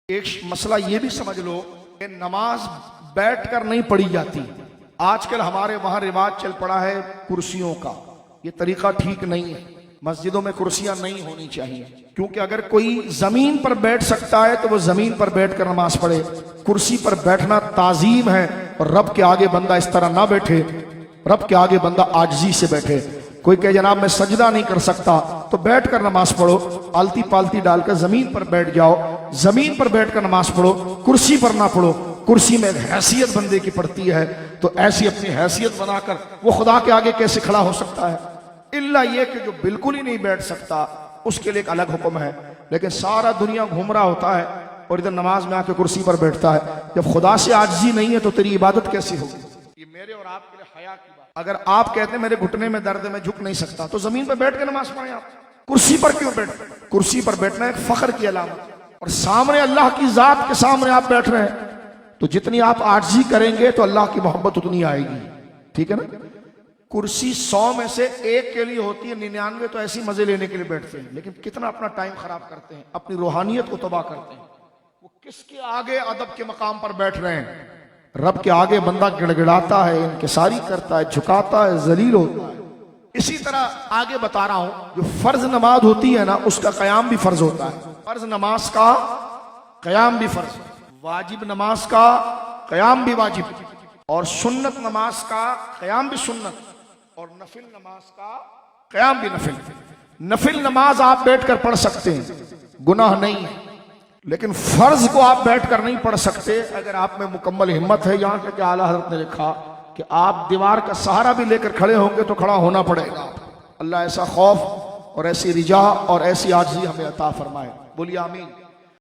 ایک مسئلہ یہ بھی سمجھ لو کہ نماز بیٹھ کر نہیں پڑھی جاتی. آج کل ہمارے وہاں رواج چل پڑا ہے کرسیوں کا. یہ طریقہ ٹھیک نہیں ہے. مسجدوں میں کرسیاں نہیں ہونی چاہیے، کیونکہ اگر کوئی زمین پر بیٹھ سکتا ہے تو وہ زمین پر بیٹھ کر نماز پڑھے. کرسی پر بیٹھنا تعظیم ہے، اور رب کے آگے بندہ اس طرح نہ بیٹھے. رب کے آگے بندہ عاجزی سے بیٹھے. کوئی کہے جناب میں سجدہ نہیں کر سکتا، تو بیٹھ کر نماز پڑھو. آلتی پالتی ڈال کر زمین پر بیٹھ جاؤ، زمین پر بیٹھ کر نماز پڑھو، کرسی پر نہ پڑھو. کرسی میں ایک حیثیت بندے کی پڑتی ہے، تو ایسی اپنی حیثیت بنا کر وہ خدا کے آگے کیسے کھڑا ہو سکتا ہے؟ الا یہ کہ جو بالکل ہی نہیں بیٹھ سکتا اس کے لیے ایک الگ حکم ہے. لیکن سارا دنیا گھوم رہا ہوتا ہے اور ادھر نماز میں آ کے کرسی پر بیٹھتا ہے. جب خدا سے عاجزی نہیں ہے تو تیری عبادت کیسی ہوگی؟ یہ میرے اور آپ کے لیے حیا کی بات. اگر آپ کہتے ہیں میرے گھٹنے میں درد ہے میں جھک نہیں سکتا، تو زمین پر بیٹھ کے نماز پڑھیں. آپ کرسی پر کیوں بیٹھ؟ کرسی پر بیٹھنا ایک فخر کی علامت، اور سامنے اللہ کی ذات کے سامنے آپ بیٹھ رہے ہیں، تو جتنی آپ عاجزی کریں گے تو اللہ کی محبت اتنی آئے گی. ٹھیک ہے نا؟ کرسی 100 میں سے 1 کے لیے ہوتی ہے، 99 تو ایسی مزے لینے کے لیے بیٹھتے ہیں. لیکن کتنا اپنا ٹائم خراب کرتے ہیں، اپنی روحانیت کو تباہ کرتے ہیں. وہ کس کے آگے ادب کے مقام پر بیٹھ رہے ہیں؟ رب کے آگے بندہ گڑ گڑاتا ہے، انکساری کرتا ہے، جھکاتا ہے، ذلیل ہوتا ہے. اسی طرح آگے بتا رہا ہوں، جو فرض نماز ہوتی ہے نا، اس کا قیام بھی فرض ہوتا ہے. فرض نماز کا قیام بھی فرض، واجب نماز کا قیام بھی واجب، اور سنت نماز کا قیام بھی سنت، اور نفل نماز کا قیام بھی نفل. نفل نماز آپ بیٹھ کر پڑھ سکتے ہیں، گناہ نہیں ہے. لیکن فرض کو آپ بیٹھ کر نہیں پڑھ سکتے. اگر آپ میں مکمل ہمت ہے، یہاں کہ اعلیٰ حضرت نے لکھا کہ آپ دیوار کا سہارا بھی لے کر کھڑے ہوں گے تو کھڑا ہونا پڑے گا. اللہ ایسا خوف اور ایسی رجا اور ایسی عاجزی ہمیں عطا فرمائے. بولیے آمین.